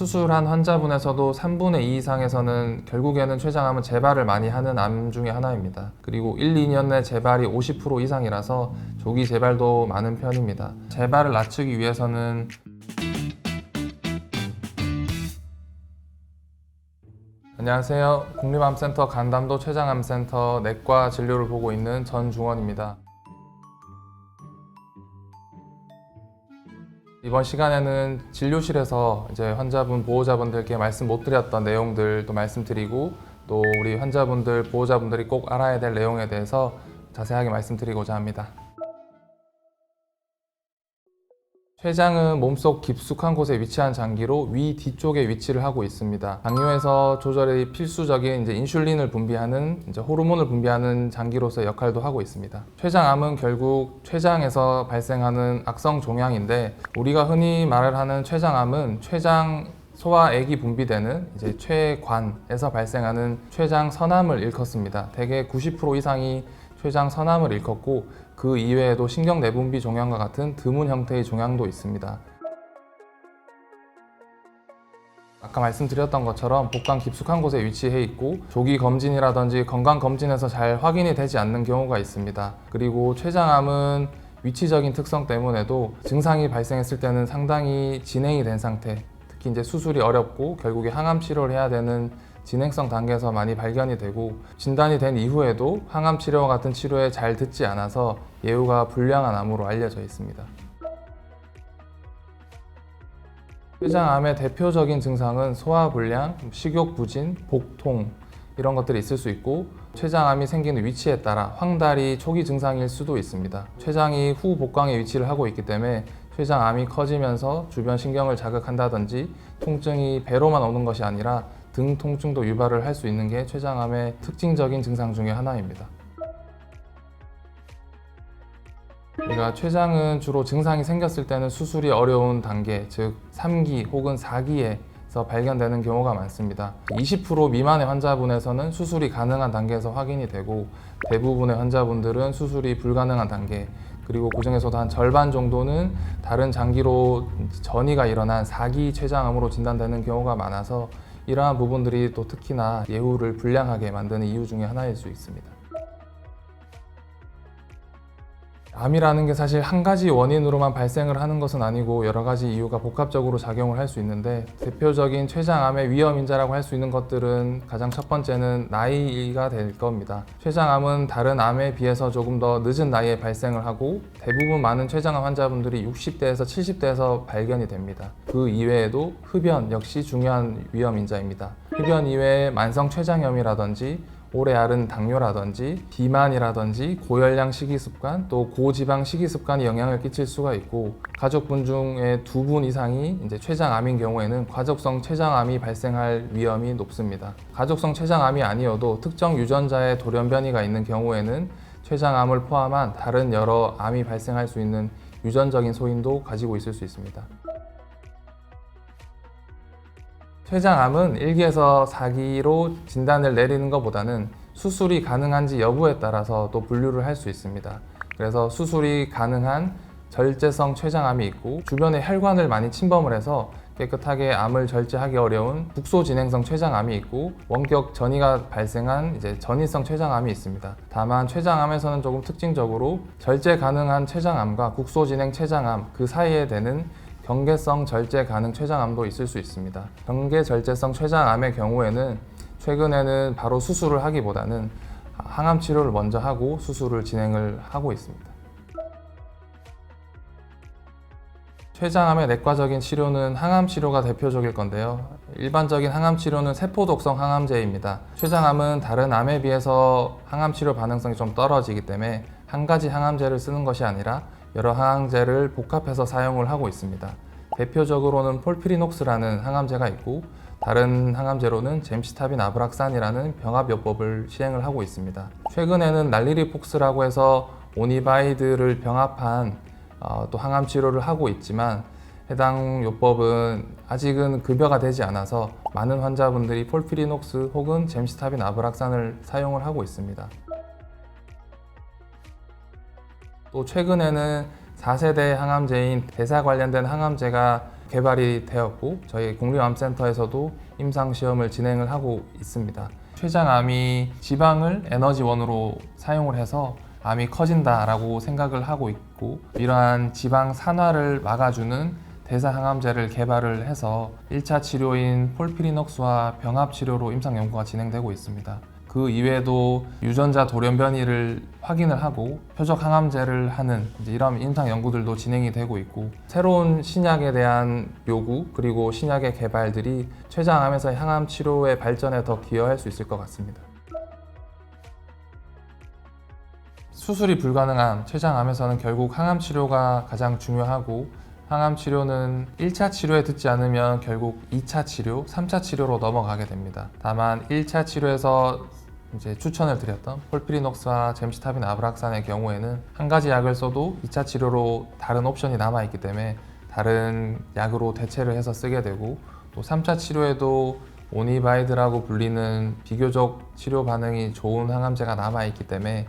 수술한 환자분에서도 3분의 2 이상에서는 결국에는 췌장암은 재발을 많이 하는 암 중에 하나입니다. 그리고 1, 2년 내 재발이 50% 이상이라서 조기 재발도 많은 편입니다. 재발을 낮추기 위해서는 안녕하세요. 국립암센터 간담도 췌장암센터 내과 진료를 보고 있는 전중원입니다. 이번 시간에는 진료실에서 환자분, 보호자분들께 말씀 못 드렸던 내용들도 말씀드리고 또 우리 환자분들, 보호자분들이 꼭 알아야 될 내용에 대해서 자세하게 말씀드리고자 합니다. 췌장은 몸속 깊숙한 곳에 위치한 장기로 위 뒤쪽에 위치를 하고 있습니다. 당뇨에서 조절이 필수적인 인슐린을 분비하는 호르몬을 분비하는 장기로서의 역할도 하고 있습니다. 췌장암은 결국 췌장에서 발생하는 악성 종양인데 우리가 흔히 말을 하는 췌장암은 췌장 소화액이 분비되는 췌관에서 발생하는 췌장 선암을 일컫습니다. 대개 90% 이상이 췌장 선암을 일컫고 그 이외에도 신경 내분비 종양과 같은 드문 형태의 종양도 있습니다. 아까 말씀드렸던 것처럼 복강 깊숙한 곳에 위치해 있고 조기 검진이라든지 건강 검진에서 잘 확인이 되지 않는 경우가 있습니다. 그리고 췌장암은 위치적인 특성 때문에도 증상이 발생했을 때는 상당히 진행이 된 상태, 특히 수술이 어렵고 결국에 항암 치료를 해야 되는 진행성 단계에서 많이 발견이 되고 진단이 된 이후에도 항암 치료와 같은 치료에 잘 듣지 않아서 예후가 불량한 암으로 알려져 있습니다. 췌장암의 대표적인 증상은 소화불량, 식욕부진, 복통 이런 것들이 있을 수 있고 췌장암이 생기는 위치에 따라 황달이 초기 증상일 수도 있습니다. 췌장이 후복강에 위치를 하고 있기 때문에 췌장암이 커지면서 주변 신경을 자극한다든지 통증이 배로만 오는 것이 아니라 등 통증도 유발을 할 수 있는 게 췌장암의 특징적인 증상 중에 하나입니다. 우리가 췌장은 주로 증상이 생겼을 때는 수술이 어려운 단계, 즉 3기 혹은 4기에서 발견되는 경우가 많습니다. 20% 미만의 환자분에서는 수술이 가능한 단계에서 확인이 되고 대부분의 환자분들은 수술이 불가능한 단계, 그리고 그 중에서도 한 절반 정도는 다른 장기로 전이가 일어난 4기 췌장암으로 진단되는 경우가 많아서 이러한 부분들이 또 특히나 예후를 불량하게 만드는 이유 중에 하나일 수 있습니다. 암이라는 게 사실 한 가지 원인으로만 발생을 하는 것은 아니고 여러 가지 이유가 복합적으로 작용을 할 수 있는데 대표적인 췌장암의 위험 인자라고 할 수 있는 것들은 가장 첫 번째는 나이가 될 겁니다. 췌장암은 다른 암에 비해서 조금 더 늦은 나이에 발생을 하고 대부분 많은 췌장암 환자분들이 60대에서 70대에서 발견이 됩니다. 그 이외에도 흡연 역시 중요한 위험 인자입니다. 흡연 이외에 만성 췌장염이라든지 오래 앓은 당뇨라든지 비만이라든지 고열량 식이습관 또 고지방 식이습관이 영향을 끼칠 수가 있고 가족분 중에 2분 이상이 췌장암인 경우에는 가족성 췌장암이 발생할 위험이 높습니다. 가족성 췌장암이 아니어도 특정 유전자의 돌연변이가 있는 경우에는 췌장암을 포함한 다른 여러 암이 발생할 수 있는 유전적인 소인도 가지고 있을 수 있습니다. 췌장암은 1기에서 4기로 진단을 내리는 것보다는 수술이 가능한지 여부에 따라서 또 분류를 할 수 있습니다. 그래서 수술이 가능한 절제성 췌장암이 있고 주변에 혈관을 많이 침범을 해서 깨끗하게 암을 절제하기 어려운 국소진행성 췌장암이 있고 원격 전이가 발생한 전이성 췌장암이 있습니다. 다만 췌장암에서는 조금 특징적으로 절제 가능한 췌장암과 국소진행 췌장암 그 사이에 되는 경계성 절제 가능 췌장암도 있을 수 있습니다. 경계 절제성 췌장암의 경우에는 최근에는 바로 수술을 하기보다는 항암 치료를 먼저 하고 수술을 진행을 하고 있습니다. 췌장암의 내과적인 치료는 항암 치료가 대표적일 건데요. 일반적인 항암 치료는 세포독성 항암제입니다. 췌장암은 다른 암에 비해서 항암 치료 반응성이 좀 떨어지기 때문에 한 가지 항암제를 쓰는 것이 아니라 여러 항암제를 복합해서 사용을 하고 있습니다. 대표적으로는 폴피리녹스라는 항암제가 있고 다른 항암제로는 젬시타빈 아브락산이라는 병합요법을 시행을 하고 있습니다. 최근에는 날리리폭스라고 해서 오니바이드를 병합한 또 항암 치료를 하고 있지만 해당 요법은 아직은 급여가 되지 않아서 많은 환자분들이 폴피리녹스 혹은 젬시타빈 아브락산을 사용을 하고 있습니다. 또 최근에는 4세대 항암제인 대사 관련된 항암제가 개발이 되었고 저희 국립암센터에서도 임상시험을 진행을 하고 있습니다. 췌장암이 지방을 에너지원으로 사용을 해서 암이 커진다라고 생각을 하고 있고, 이러한 지방 산화를 막아주는 대사항암제를 개발을 해서 1차 치료인 폴피리녹스와 병합 치료로 임상 연구가 진행되고 있습니다. 그 이외에도 유전자 돌연변이를 확인을 하고 표적 항암제를 하는 이런 임상 연구들도 진행이 되고 있고, 새로운 신약에 대한 요구 그리고 신약의 개발들이 췌장암에서의 항암 치료의 발전에 더 기여할 수 있을 것 같습니다. 수술이 불가능한 췌장암에서는 결국 항암 치료가 가장 중요하고, 항암 치료는 1차 치료에 듣지 않으면 결국 2차 치료, 3차 치료로 넘어가게 됩니다. 다만 1차 치료에서 추천을 드렸던 폴피리녹스와 젬시타빈 아브락산의 경우에는 한 가지 약을 써도 2차 치료로 다른 옵션이 남아있기 때문에 다른 약으로 대체를 해서 쓰게 되고, 또 3차 치료에도 오니바이드라고 불리는 비교적 치료 반응이 좋은 항암제가 남아있기 때문에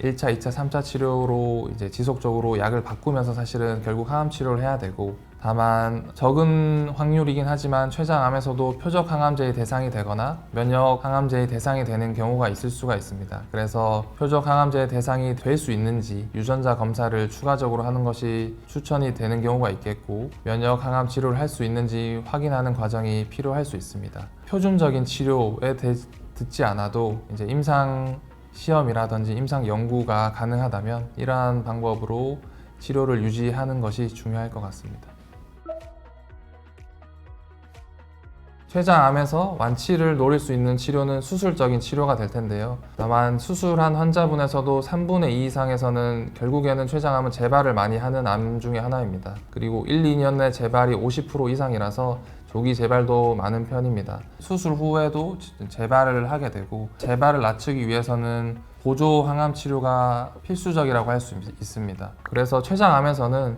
1차, 2차, 3차 치료로 지속적으로 약을 바꾸면서 사실은 결국 항암 치료를 해야 되고, 다만 적은 확률이긴 하지만 췌장암에서도 표적 항암제의 대상이 되거나 면역 항암제의 대상이 되는 경우가 있을 수가 있습니다. 그래서 표적 항암제의 대상이 될 수 있는지 유전자 검사를 추가적으로 하는 것이 추천이 되는 경우가 있겠고, 면역 항암 치료를 할 수 있는지 확인하는 과정이 필요할 수 있습니다. 표준적인 치료에 듣지 않아도 임상 시험이라든지 임상 연구가 가능하다면 이러한 방법으로 치료를 유지하는 것이 중요할 것 같습니다. 췌장암에서 완치를 노릴 수 있는 치료는 수술적인 치료가 될 텐데요. 다만 수술한 환자분에서도 3분의 2 이상에서는 결국에는 췌장암은 재발을 많이 하는 암 중에 하나입니다. 그리고 1, 2년 내 재발이 50% 이상이라서 조기 재발도 많은 편입니다. 수술 후에도 재발을 하게 되고, 재발을 낮추기 위해서는 보조 항암 치료가 필수적이라고 할 수 있습니다. 그래서 췌장암에서는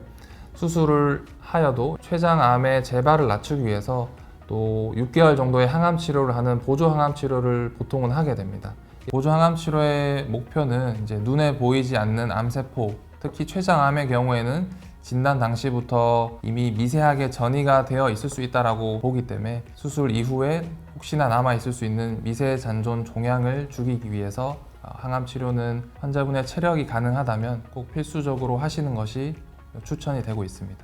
수술을 하여도 췌장암의 재발을 낮추기 위해서 또 6개월 정도의 항암 치료를 하는 보조 항암 치료를 보통은 하게 됩니다. 보조 항암 치료의 목표는 눈에 보이지 않는 암세포, 특히 췌장암의 경우에는 진단 당시부터 이미 미세하게 전이가 되어 있을 수 있다고 보기 때문에 수술 이후에 혹시나 남아 있을 수 있는 미세 잔존 종양을 죽이기 위해서 항암 치료는 환자분의 체력이 가능하다면 꼭 필수적으로 하시는 것이 추천이 되고 있습니다.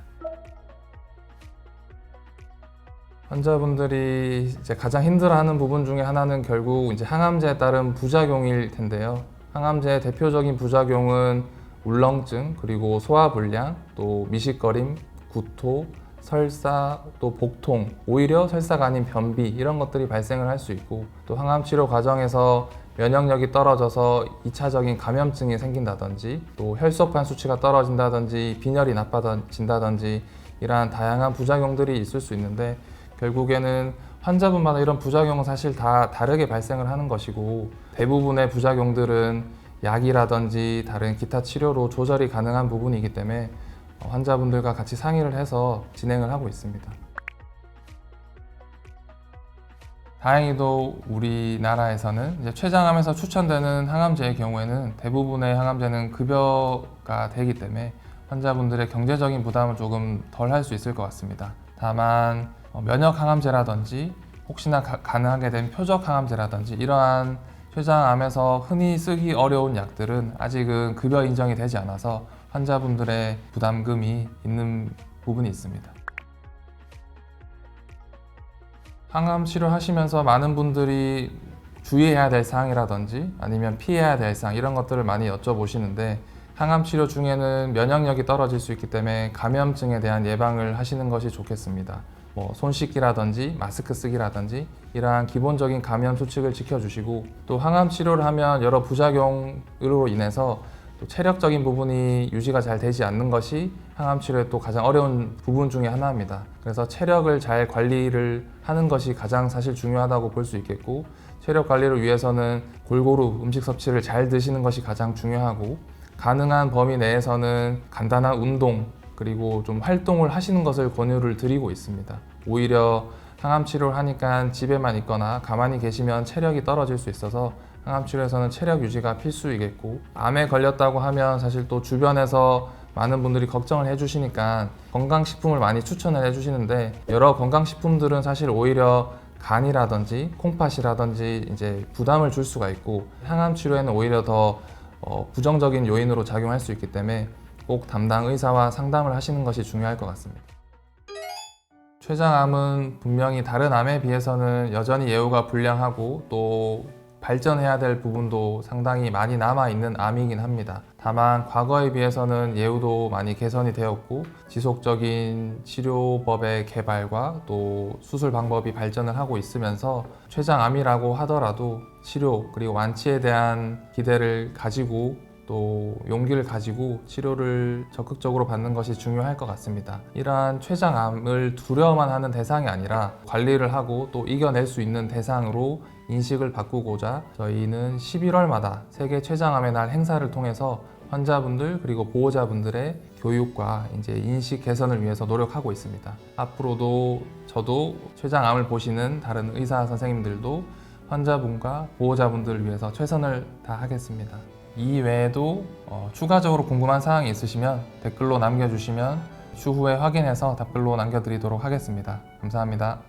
환자분들이 가장 힘들어하는 부분 중에 하나는 결국 항암제에 따른 부작용일 텐데요. 항암제의 대표적인 부작용은 울렁증, 그리고 소화불량, 또 미식거림, 구토, 설사, 또 복통, 오히려 설사가 아닌 변비, 이런 것들이 발생을 할 수 있고, 또 항암치료 과정에서 면역력이 떨어져서 2차적인 감염증이 생긴다든지, 또 혈소판 수치가 떨어진다든지, 빈혈이 나빠진다든지, 이러한 다양한 부작용들이 있을 수 있는데, 결국에는 환자분마다 이런 부작용은 사실 다 다르게 발생을 하는 것이고, 대부분의 부작용들은 약이라든지 다른 기타 치료로 조절이 가능한 부분이기 때문에 환자분들과 같이 상의를 해서 진행을 하고 있습니다. 다행히도 우리나라에서는 췌장암에서 추천되는 항암제의 경우에는 대부분의 항암제는 급여가 되기 때문에 환자분들의 경제적인 부담을 조금 덜 할 수 있을 것 같습니다. 다만 면역 항암제라든지 혹시나 가능하게 된 표적 항암제라든지 이러한 췌장암에서 흔히 쓰기 어려운 약들은 아직은 급여 인정이 되지 않아서 환자분들의 부담금이 있는 부분이 있습니다. 항암 치료하시면서 많은 분들이 주의해야 될 사항이라든지 아니면 피해야 될 사항, 이런 것들을 많이 여쭤보시는데, 항암 치료 중에는 면역력이 떨어질 수 있기 때문에 감염증에 대한 예방을 하시는 것이 좋겠습니다. 손 씻기라든지 마스크 쓰기라든지 이러한 기본적인 감염 수칙을 지켜주시고, 또 항암 치료를 하면 여러 부작용으로 인해서 또 체력적인 부분이 유지가 잘 되지 않는 것이 항암 치료의 또 가장 어려운 부분 중에 하나입니다. 그래서 체력을 잘 관리를 하는 것이 가장 사실 중요하다고 볼 수 있겠고, 체력 관리를 위해서는 골고루 음식 섭취를 잘 드시는 것이 가장 중요하고, 가능한 범위 내에서는 간단한 운동 그리고 좀 활동을 하시는 것을 권유를 드리고 있습니다. 오히려 항암 치료를 하니까 집에만 있거나 가만히 계시면 체력이 떨어질 수 있어서 항암 치료에서는 체력 유지가 필수이겠고, 암에 걸렸다고 하면 사실 또 주변에서 많은 분들이 걱정을 해주시니까 건강식품을 많이 추천을 해주시는데, 여러 건강식품들은 사실 오히려 간이라든지 콩팥이라든지 이제 부담을 줄 수가 있고, 항암 치료에는 오히려 더 부정적인 요인으로 작용할 수 있기 때문에 꼭 담당 의사와 상담을 하시는 것이 중요할 것 같습니다. 췌장암은 분명히 다른 암에 비해서는 여전히 예후가 불량하고 또 발전해야 될 부분도 상당히 많이 남아있는 암이긴 합니다. 다만 과거에 비해서는 예후도 많이 개선이 되었고, 지속적인 치료법의 개발과 또 수술 방법이 발전을 하고 있으면서 췌장암이라고 하더라도 치료 그리고 완치에 대한 기대를 가지고 또 용기를 가지고 치료를 적극적으로 받는 것이 중요할 것 같습니다. 이러한 췌장암을 두려워만 하는 대상이 아니라 관리를 하고 또 이겨낼 수 있는 대상으로 인식을 바꾸고자 저희는 11월마다 세계 췌장암의 날 행사를 통해서 환자분들 그리고 보호자분들의 교육과 이제 인식 개선을 위해서 노력하고 있습니다. 앞으로도 저도 췌장암을 보시는 다른 의사 선생님들도 환자분과 보호자분들을 위해서 최선을 다하겠습니다. 이 외에도 추가적으로 궁금한 사항이 있으시면 댓글로 남겨주시면 추후에 확인해서 답글로 남겨드리도록 하겠습니다. 감사합니다.